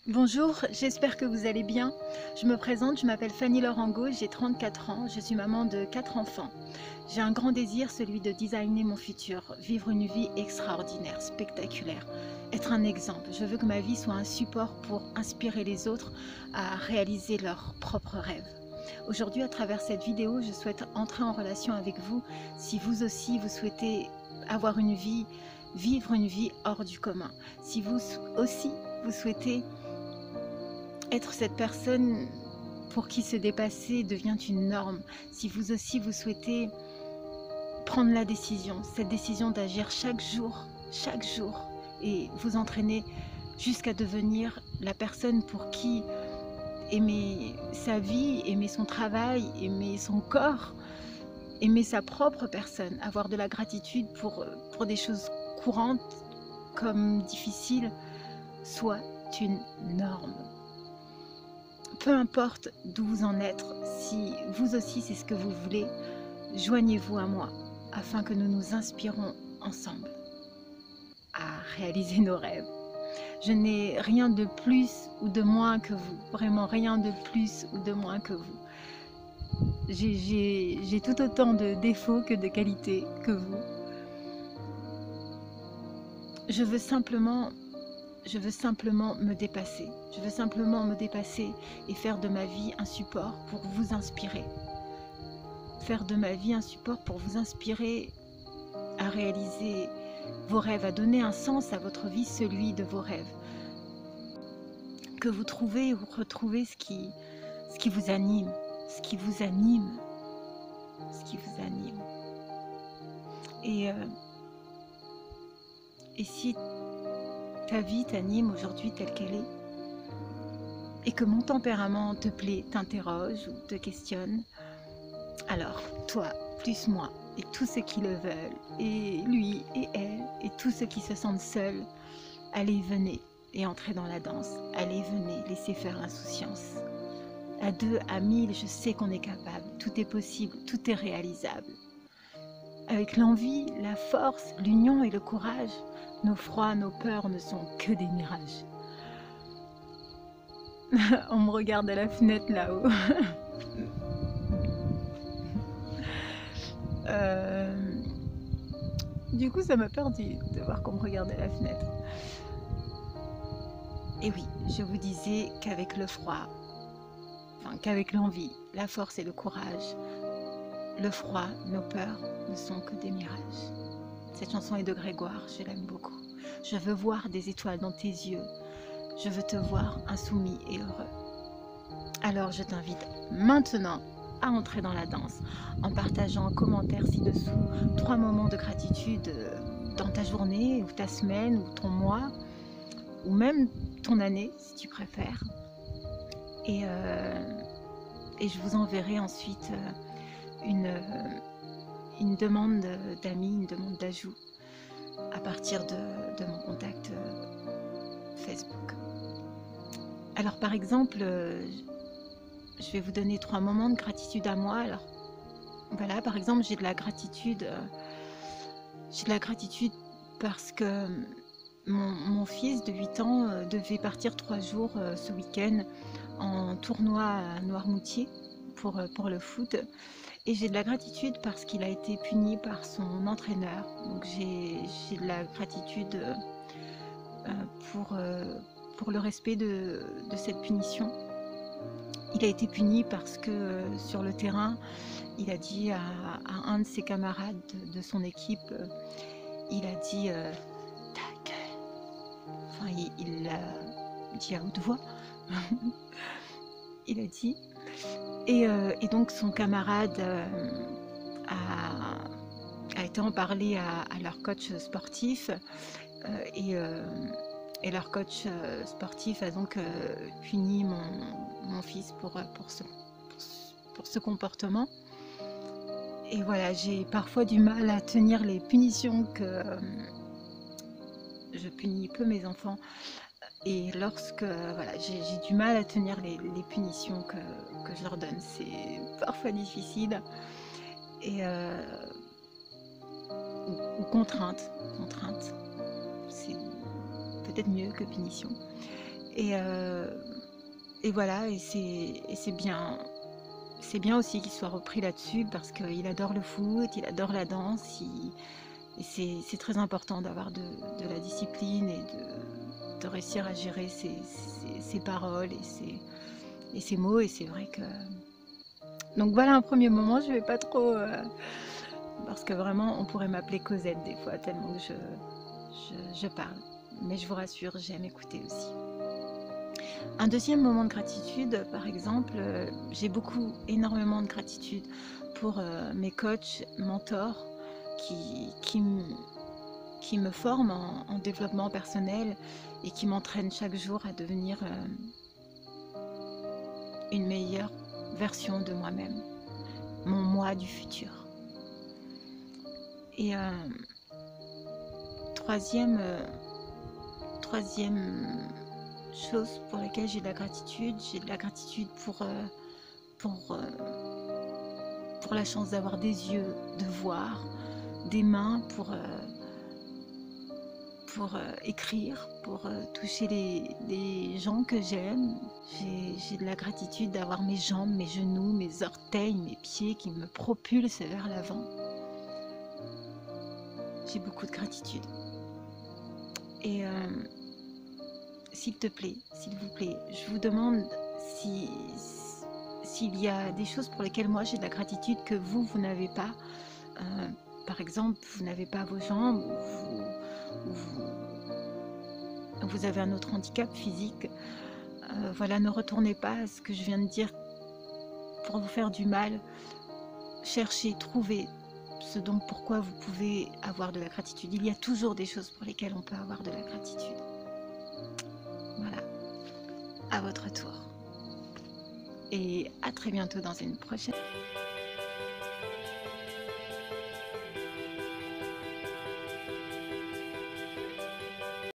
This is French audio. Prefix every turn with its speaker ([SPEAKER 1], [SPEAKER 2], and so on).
[SPEAKER 1] Bonjour, j'espère que vous allez bien. Je me présente, je m'appelle Fanny Lorango, j'ai 34 ans, je suis maman de 4 enfants. J'ai un grand désir, celui de designer mon futur, vivre une vie extraordinaire, spectaculaire, être un exemple. Je veux que ma vie soit un support pour inspirer les autres à réaliser leurs propres rêves. Aujourd'hui, à travers cette vidéo, je souhaite entrer en relation avec vous si vous aussi vous souhaitez avoir une vie, vivre une vie hors du commun. Si vous aussi vous souhaitez être cette personne pour qui se dépasser devient une norme, si vous aussi vous souhaitez prendre la décision, cette décision d'agir chaque jour, et vous entraîner jusqu'à devenir la personne pour qui aimer sa vie, aimer son travail, aimer son corps, aimer sa propre personne, avoir de la gratitude pour des choses courantes comme difficiles, soit une norme. Peu importe d'où vous en êtes, si vous aussi c'est ce que vous voulez, joignez-vous à moi afin que nous nous inspirons ensemble à réaliser nos rêves. Je n'ai rien de plus ou de moins que vous, vraiment rien de plus ou de moins que vous. J'ai tout autant de défauts que de qualités que vous. Je veux simplement me dépasser. Je veux simplement me dépasser et faire de ma vie un support pour vous inspirer. Faire de ma vie un support pour vous inspirer à réaliser vos rêves, à donner un sens à votre vie, celui de vos rêves. Que vous trouvez ou retrouvez ce qui vous anime, ce qui vous anime. Et si ta vie t'anime aujourd'hui telle qu'elle est, et que mon tempérament te plaît, t'interroge ou te questionne, alors toi, plus moi, et tous ceux qui le veulent, et lui, et elle, et tous ceux qui se sentent seuls, allez, venez, et entrez dans la danse. Allez, venez, laissez faire l'insouciance. À 2, à 1000, je sais qu'on est capable, tout est possible, tout est réalisable. Avec l'envie, la force, l'union et le courage, nos froids, nos peurs ne sont que des mirages. On me regarde à la fenêtre là-haut. Du coup, ça m'a perdu de voir qu'on me regardait à la fenêtre. Et oui, je vous disais qu'avec le froid, qu'avec l'envie, la force et le courage, le froid, nos peurs ne sont que des mirages. Cette chanson est de Grégoire, je l'aime beaucoup. Je veux voir des étoiles dans tes yeux. Je veux te voir insoumis et heureux. Alors je t'invite maintenant à entrer dans la danse en partageant en commentaire ci-dessous 3 moments de gratitude dans ta journée ou ta semaine ou ton mois ou même ton année si tu préfères. Et je vous enverrai ensuite une demande d'amis, une demande d'ajout à partir de mon contact Facebook. Alors par exemple, je vais vous donner 3 moments de gratitude à moi. Alors voilà, par exemple, j'ai de la gratitude parce que mon fils de 8 ans devait partir 3 jours ce week-end en tournoi à Noirmoutier pour le foot. Et j'ai de la gratitude parce qu'il a été puni par son entraîneur. Donc j'ai de la gratitude pour le respect de cette punition. Il a été puni parce que sur le terrain, il a dit à un de ses camarades de son équipe, il a dit ta gueule. Enfin, il l'a dit à haute voix. Il a dit. Et donc son camarade a été en parler à leur coach sportif et leur coach sportif a donc puni mon fils pour ce comportement. Et voilà, j'ai parfois du mal à tenir les punitions que je punis peu mes enfants. Et lorsque voilà, j'ai du mal à tenir les punitions que je leur donne, c'est parfois difficile. Et ou contrainte, c'est peut-être mieux que punition. Et, euh, et voilà, et c'est bien. C'est bien aussi qu'il soit repris là-dessus parce qu'il adore le foot, il adore la danse. Et c'est très important d'avoir de la discipline et de réussir à gérer ses paroles et ses mots. Et c'est vrai que... Donc voilà un premier moment, je vais pas trop... parce que vraiment, on pourrait m'appeler Cosette des fois, tellement que je parle. Mais je vous rassure, j'aime écouter aussi. Un deuxième moment de gratitude, par exemple, j'ai énormément de gratitude pour mes coachs, mentors, qui me forment en développement personnel et qui m'entraînent chaque jour à devenir une meilleure version de moi-même, mon moi du futur. Et troisième chose pour laquelle j'ai de la gratitude pour la chance d'avoir des yeux, de voir, des mains pour écrire, pour toucher les gens que j'aime. J'ai de la gratitude d'avoir mes jambes, mes genoux, mes orteils, mes pieds qui me propulsent vers l'avant. J'ai beaucoup de gratitude. Et s'il te plaît, s'il vous plaît, je vous demande s'il y a des choses pour lesquelles moi j'ai de la gratitude que vous n'avez pas. Par exemple, vous n'avez pas vos jambes, ou vous avez un autre handicap physique. Voilà, ne retournez pas à ce que je viens de dire pour vous faire du mal. Cherchez, trouvez ce dont pourquoi vous pouvez avoir de la gratitude. Il y a toujours des choses pour lesquelles on peut avoir de la gratitude. Voilà, à votre tour. Et à très bientôt dans une prochaine.